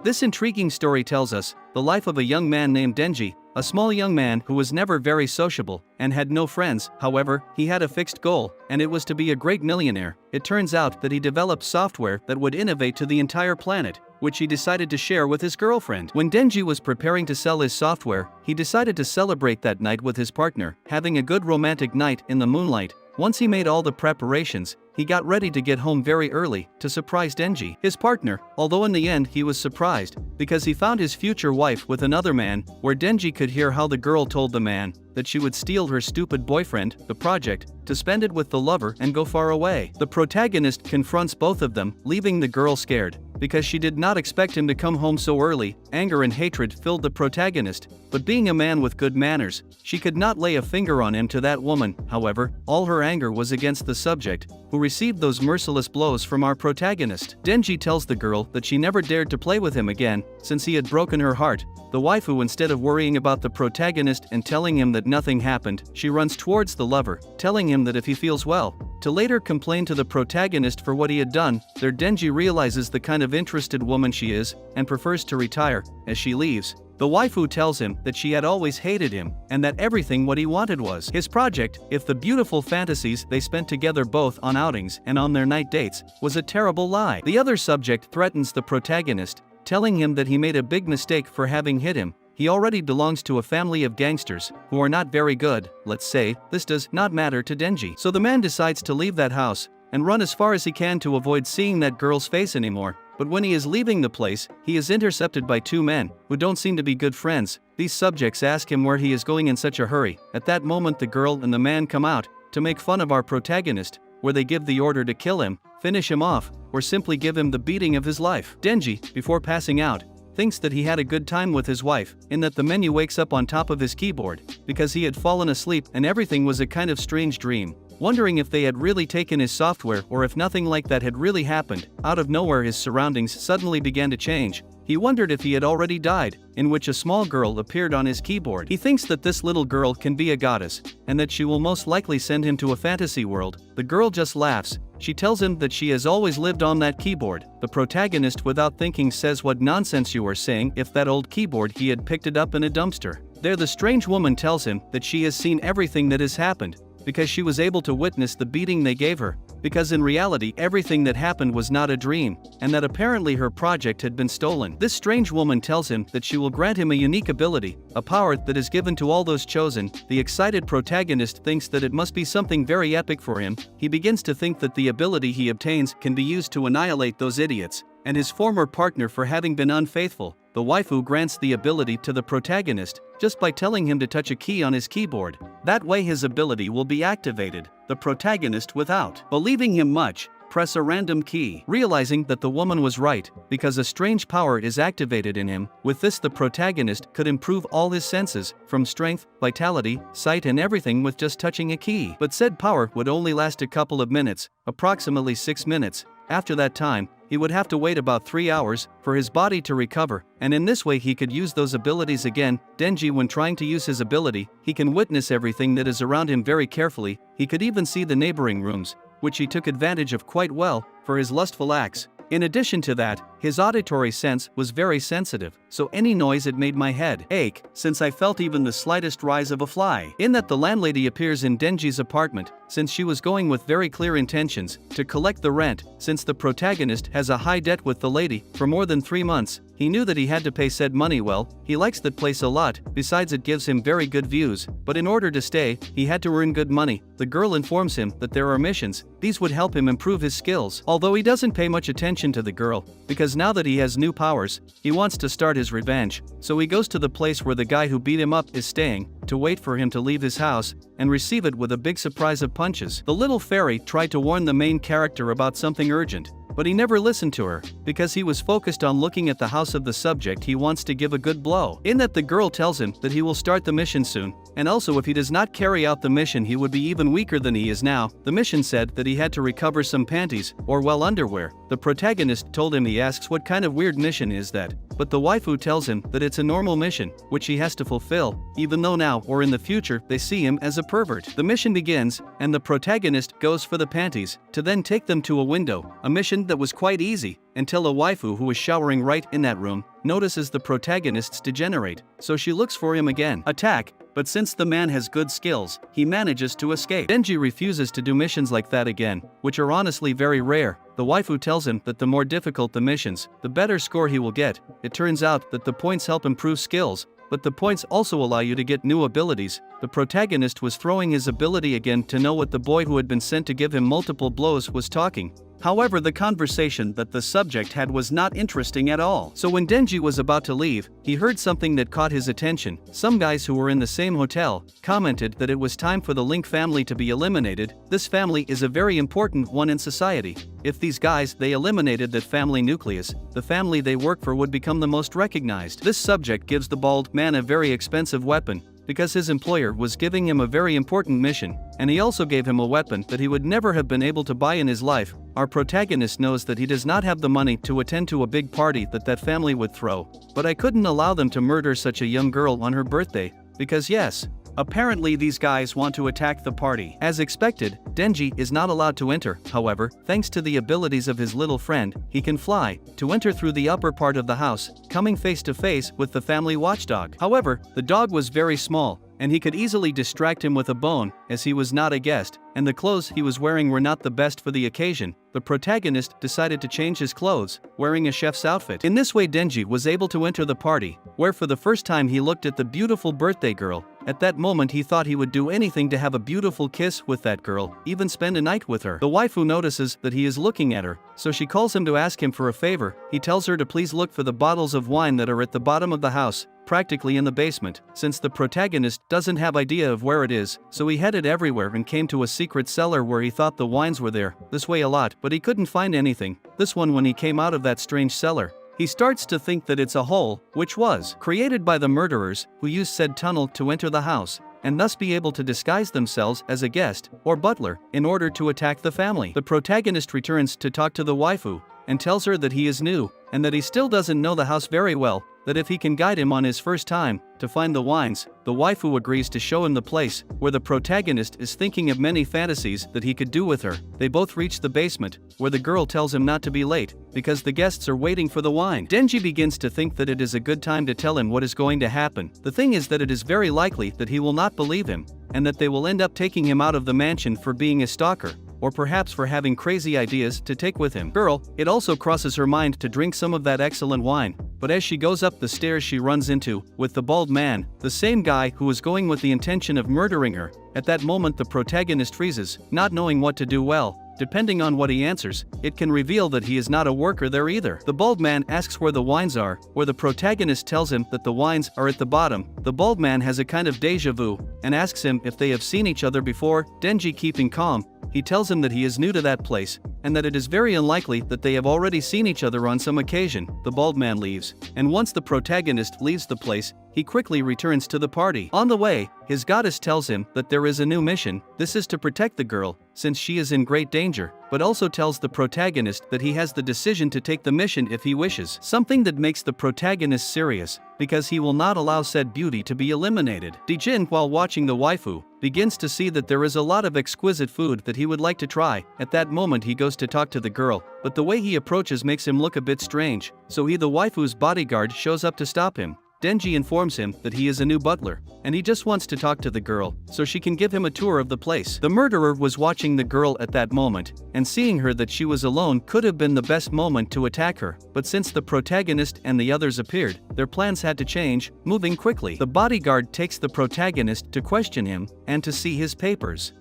This intriguing story tells us the life of a young man named Denji, a small young man who was never very sociable and had no friends. However, he had a fixed goal, and it was to be a great millionaire. It turns out that he developed software that would innovate to the entire planet, which he decided to share with his girlfriend. When Denji was preparing to sell his software, he decided to celebrate that night with his partner, having a good romantic night in the moonlight. Once he made all the preparations, he got ready to get home very early to surprise Denji, his partner, although in the end he was surprised because he found his future wife with another man, where Denji could hear how the girl told the man that she would steal her stupid boyfriend, the project, to spend it with the lover and go far away. The protagonist confronts both of them, leaving the girl scared because she did not expect him to come home so early. Anger and hatred filled the protagonist, but being a man with good manners, she could not lay a finger on him to that woman. However, all her anger was against the subject, who received those merciless blows from our protagonist. Denji tells the girl that she never dared to play with him again, since he had broken her heart. The waifu, instead of worrying about the protagonist and telling him that nothing happened, she runs towards the lover, telling him that if he feels well, to later complain to the protagonist for what he had done. There Denji realizes the kind of interested woman she is, and prefers to retire. As she leaves, the waifu tells him that she had always hated him, and that everything what he wanted was his project. If the beautiful fantasies they spent together both on outings and on their night dates was a terrible lie. The other subject threatens the protagonist, telling him that he made a big mistake for having hit him. He already belongs to a family of gangsters who are not very good. Let's say this does not matter to Denji. So the man decides to leave that house and run as far as he can to avoid seeing that girl's face anymore. But when he is leaving the place, he is intercepted by two men who don't seem to be good friends. These subjects ask him where he is going in such a hurry. At that moment, the girl and the man come out to make fun of our protagonist, where they give the order to kill him, finish him off, or simply give him the beating of his life. Denji, before passing out, thinks that he had a good time with his wife, in that the menu wakes up on top of his keyboard, because he had fallen asleep and everything was a kind of strange dream. Wondering if they had really taken his software or if nothing like that had really happened, out of nowhere his surroundings suddenly began to change. He wondered if he had already died, in which a small girl appeared on his keyboard. He thinks that this little girl can be a goddess, and that she will most likely send him to a fantasy world. The girl just laughs. She tells him that she has always lived on that keyboard. The protagonist, without thinking, says, "What nonsense you are saying, if that old keyboard he had picked it up in a dumpster." There the strange woman tells him that she has seen everything that has happened, because she was able to witness the beating they gave her, because in reality everything that happened was not a dream, and that apparently her project had been stolen. This strange woman tells him that she will grant him a unique ability, a power that is given to all those chosen. The excited protagonist thinks that it must be something very epic for him. He begins to think that the ability he obtains can be used to annihilate those idiots and his former partner for having been unfaithful. The waifu grants the ability to the protagonist just by telling him to touch a key on his keyboard. That way his ability will be activated. The protagonist, without believing him much, press a random key, realizing that the woman was right, because a strange power is activated in him. With this, the protagonist could improve all his senses, from strength, vitality, sight and everything with just touching a key. But said power would only last a couple of minutes, approximately 6 minutes. After that time, he would have to wait about 3 hours for his body to recover, and in this way he could use those abilities again. Denji, when trying to use his ability, he can witness everything that is around him very carefully. He could even see the neighboring rooms, which he took advantage of quite well for his lustful acts. In addition to that, his auditory sense was very sensitive, so any noise it made my head ache, since I felt even the slightest rise of a fly. In that the landlady appears in Denji's apartment, since she was going with very clear intentions to collect the rent. Since the protagonist has a high debt with the lady for more than 3 months, he knew that he had to pay said money. Well, he likes that place a lot, besides it gives him very good views, but in order to stay, he had to earn good money. The girl informs him that there are missions. These would help him improve his skills, although he doesn't pay much attention to the girl, because now that he has new powers, he wants to start his revenge. So he goes to the place where the guy who beat him up is staying, to wait for him to leave his house, and receive it with a big surprise of punches. The little fairy tried to warn the main character about something urgent, but he never listened to her, because he was focused on looking at the house of the subject he wants to give a good blow. In that the girl tells him that he will start the mission soon, and also if he does not carry out the mission he would be even weaker than he is now. The mission said that he had to recover some panties, or well, underwear. The protagonist told him, he asks what kind of weird mission is that. but the waifu tells him that it's a normal mission, which he has to fulfill, even though now or in the future they see him as a pervert. The mission begins, and the protagonist goes for the panties, to then take them to a window, a mission that was quite easy, until a waifu who was showering right in that room notices the protagonist's degenerate, so she looks for him again. Attack, but since the man has good skills, he manages to escape. Denji refuses to do missions like that again, which are honestly very rare. The waifu tells him that the more difficult the missions, the better score he will get. It turns out that the points help improve skills, but the points also allow you to get new abilities. The protagonist was throwing his ability again to know what the boy who had been sent to give him multiple blows was talking. However, the conversation that the subject had was not interesting at all. So when Denji was about to leave, he heard something that caught his attention. Some guys who were in the same hotel commented that it was time for the Link family to be eliminated. This family is a very important one in society. If these guys they eliminated that family nucleus, the family they work for would become the most recognized. This subject gives the bald man a very expensive weapon, because his employer was giving him a very important mission, and he also gave him a weapon that he would never have been able to buy in his life. Our protagonist knows that he does not have the money to attend to a big party that family would throw, but I couldn't allow them to murder such a young girl on her birthday, because yes, apparently these guys want to attack the party. As expected, Denji is not allowed to enter. However, thanks to the abilities of his little friend, he can fly to enter through the upper part of the house, coming face to face with the family watchdog. However, the dog was very small, and he could easily distract him with a bone, as he was not a guest, and the clothes he was wearing were not the best for the occasion. The protagonist decided to change his clothes, wearing a chef's outfit. In this way, Denji was able to enter the party, where for the first time he looked at the beautiful birthday girl. At that moment he thought he would do anything to have a beautiful kiss with that girl, even spend a night with her. The waifu notices that he is looking at her, so she calls him to ask him for a favor. He tells her to please look for the bottles of wine that are at the bottom of the house, practically in the basement. Since the protagonist doesn't have idea of where it is, so he headed everywhere and came to a secret cellar where he thought the wines were there. This way a lot, but he couldn't find anything. This one, when he came out of that strange cellar, he starts to think that it's a hole, which was created by the murderers, who used said tunnel to enter the house, and thus be able to disguise themselves as a guest, or butler, in order to attack the family. The protagonist returns to talk to the waifu, and tells her that he is new, and that he still doesn't know the house very well, that if he can guide him on his first time to find the wines. The waifu agrees to show him the place, where the protagonist is thinking of many fantasies that he could do with her. They both reach the basement, where the girl tells him not to be late, because the guests are waiting for the wine. Denji begins to think that it is a good time to tell him what is going to happen. The thing is that it is very likely that he will not believe him, and that they will end up taking him out of the mansion for being a stalker, or perhaps for having crazy ideas to take with him. Girl, it also crosses her mind to drink some of that excellent wine, but as she goes up the stairs she runs into, with the bald man, the same guy who was going with the intention of murdering her. At that moment the protagonist freezes, not knowing what to do. Well, depending on what he answers, it can reveal that he is not a worker there either. The bald man asks where the wines are, where the protagonist tells him that the wines are at the bottom. The bald man has a kind of deja vu, and asks him if they have seen each other before. Denji, keeping calm, he tells him that he is new to that place, and that it is very unlikely that they have already seen each other on some occasion. The bald man leaves, and once the protagonist leaves the place, he quickly returns to the party. On the way, his goddess tells him that there is a new mission. This is to protect the girl, since she is in great danger, but also tells the protagonist that he has the decision to take the mission if he wishes. Something that makes the protagonist serious, because he will not allow said beauty to be eliminated. Dijin, while watching the waifu, begins to see that there is a lot of exquisite food that he would like to try. At that moment he goes to talk to the girl, but the way he approaches makes him look a bit strange, so the waifu's bodyguard shows up to stop him. Denji informs him that he is a new butler, and he just wants to talk to the girl, so she can give him a tour of the place. The murderer was watching the girl at that moment, and seeing her that she was alone could have been the best moment to attack her, but since the protagonist and the others appeared, their plans had to change, moving quickly. The bodyguard takes the protagonist to question him, and to see his papers.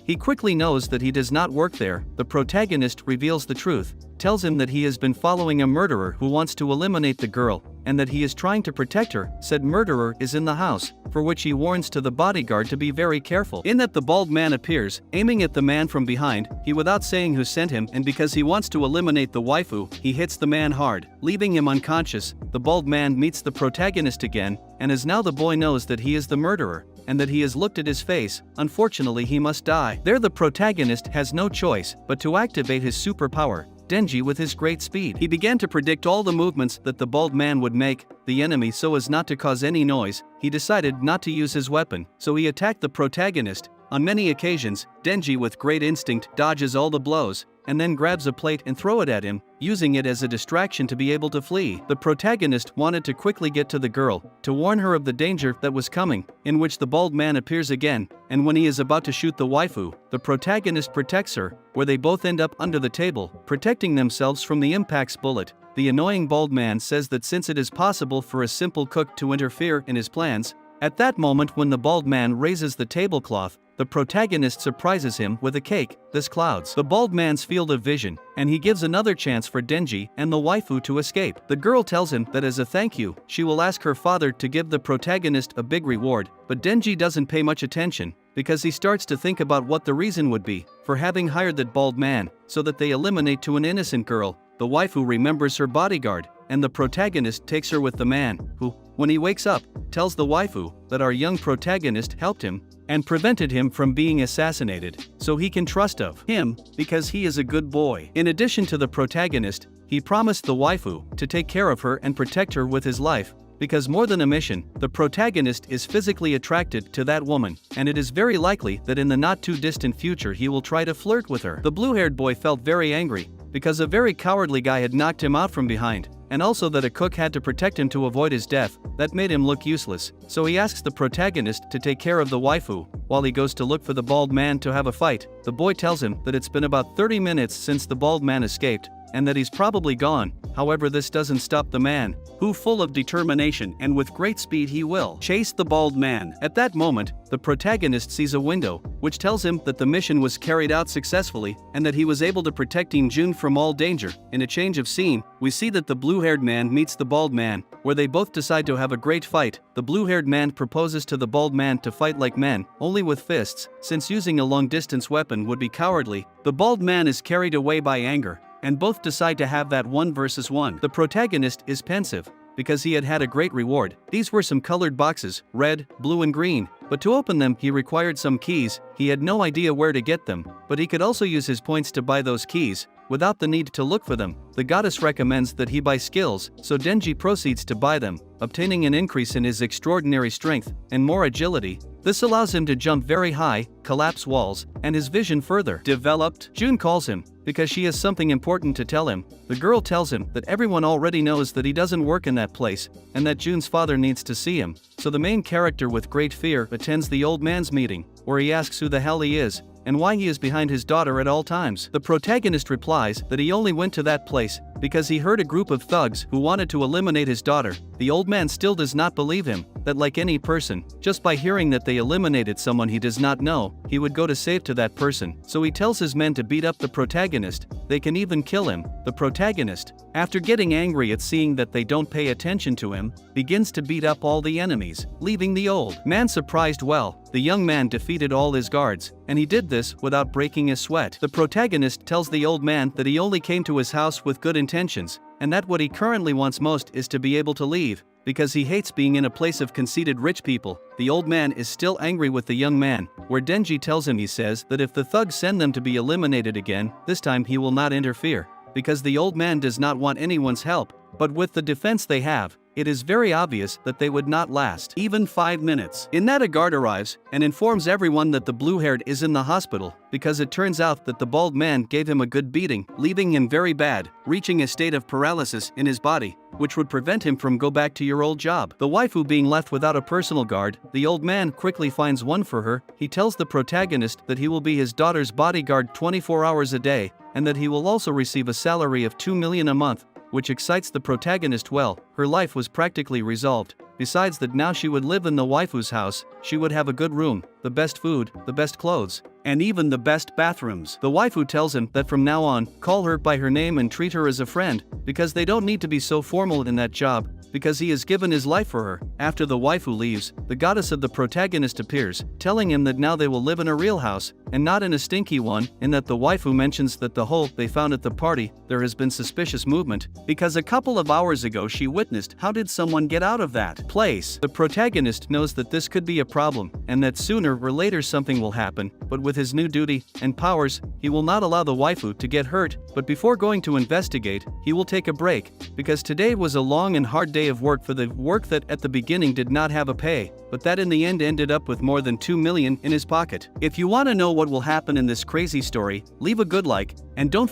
He quickly knows that he does not work there. The protagonist reveals the truth, tells him that he has been following a murderer who wants to eliminate the girl, and that he is trying to protect her. Said murderer is in the house, for which he warns to the bodyguard to be very careful. In that the bald man appears, aiming at the man from behind, he without saying who sent him, and because he wants to eliminate the waifu, he hits the man hard, leaving him unconscious. The bald man meets the protagonist again, and as now the boy knows that he is the murderer, and that he has looked at his face, unfortunately he must die. There the protagonist has no choice but to activate his superpower, Denji with his great speed. He began to predict all the movements that the bald man would make, the enemy, so as not to cause any noise. He decided not to use his weapon, so he attacked the protagonist. On many occasions, Denji with great instinct dodges all the blows, and then grabs a plate and throw it at him, using it as a distraction to be able to flee. The protagonist wanted to quickly get to the girl, to warn her of the danger that was coming, in which the bald man appears again, and when he is about to shoot the waifu, the protagonist protects her, where they both end up under the table, protecting themselves from the impact's bullet. The annoying bald man says that since it is possible for a simple cook to interfere in his plans, at that moment when the bald man raises the tablecloth, the protagonist surprises him with a cake. This clouds the bald man's field of vision, and he gives another chance for Denji and the waifu to escape. The girl tells him that as a thank you, she will ask her father to give the protagonist a big reward, but Denji doesn't pay much attention, because he starts to think about what the reason would be for having hired that bald man, so that they eliminate to an innocent girl. The waifu remembers her bodyguard, and the protagonist takes her with the man, who, when he wakes up, tells the waifu that our young protagonist helped him and prevented him from being assassinated, so he can trust of him because he is a good boy. In addition to the protagonist, he promised the waifu to take care of her and protect her with his life, because more than a mission, the protagonist is physically attracted to that woman, and it is very likely that in the not too distant future he will try to flirt with her. The blue-haired boy felt very angry, because a very cowardly guy had knocked him out from behind, and also that a cook had to protect him to avoid his death. That made him look useless, so he asks the protagonist to take care of the waifu, while he goes to look for the bald man to have a fight. The boy tells him that it's been about 30 minutes since the bald man escaped, and that he's probably gone. However, this doesn't stop the man, who, full of determination and with great speed, he will chase the bald man. At that moment, the protagonist sees a window, which tells him that the mission was carried out successfully and that he was able to protect Jun from all danger. In a change of scene, we see that the blue-haired man meets the bald man, where they both decide to have a great fight. The blue-haired man proposes to the bald man to fight like men, only with fists, since using a long-distance weapon would be cowardly. The bald man is carried away by anger, and both decide to have that 1 versus 1. The protagonist is pensive, because he had a great reward. These were some colored boxes, red, blue and green, but to open them he required some keys. He had no idea where to get them, but he could also use his points to buy those keys, without the need to look for them. The goddess recommends that he buy skills, so Denji proceeds to buy them, obtaining an increase in his extraordinary strength and more agility. This allows him to jump very high, collapse walls, and his vision further developed. Jun calls him, because she has something important to tell him. The girl tells him that everyone already knows that he doesn't work in that place, and that Jun's father needs to see him. So the main character with great fear attends the old man's meeting, where he asks who the hell he is, and why he is behind his daughter at all times. The protagonist replies that he only went to that place because he heard a group of thugs who wanted to eliminate his daughter. The old man still does not believe him, that like any person, just by hearing that they eliminated someone he does not know, he would go to save to that person. So he tells his men to beat up the protagonist. They can even kill him. The protagonist, after getting angry at seeing that they don't pay attention to him, begins to beat up all the enemies, leaving the old man surprised. Well, the young man defeated all his guards, and he did this without breaking a sweat. The protagonist tells the old man that he only came to his house with good intentions, and that what he currently wants most is to be able to leave, because he hates being in a place of conceited rich people. The old man is still angry with the young man, where Denji tells him, he says that if the thugs send them to be eliminated again, this time he will not interfere, because the old man does not want anyone's help. But with the defense they have, it is very obvious that they would not last even 5 minutes. In that, a guard arrives and informs everyone that the blue-haired is in the hospital, because it turns out that the bald man gave him a good beating, leaving him very bad, reaching a state of paralysis in his body, which would prevent him from go back to your old job. The waifu being left without a personal guard, the old man quickly finds one for her. He tells the protagonist that he will be his daughter's bodyguard 24 hours a day, and that he will also receive a salary of 2 million a month, which excites the protagonist. Well, her life was practically resolved. Besides that, now she would live in the waifu's house, she would have a good room, the best food, the best clothes, and even the best bathrooms. The waifu tells him that from now on, call her by her name and treat her as a friend, because they don't need to be so formal in that job, because he has given his life for her. After the waifu leaves, the goddess of the protagonist appears, telling him that now they will live in a real house, and not in a stinky one, in that the waifu mentions that the hole they found at the party, there has been suspicious movement, because a couple of hours ago she witnessed how did someone get out of that place. The protagonist knows that this could be a problem, and that sooner or later something will happen, but with his new duty and powers, he will not allow the waifu to get hurt, but before going to investigate, he will take a break, because today was a long and hard day of work for the work that at the beginning did not have a pay, but that in the end ended up with more than 2 million in his pocket. If you want to know what will happen in this crazy story, leave a good like, and don't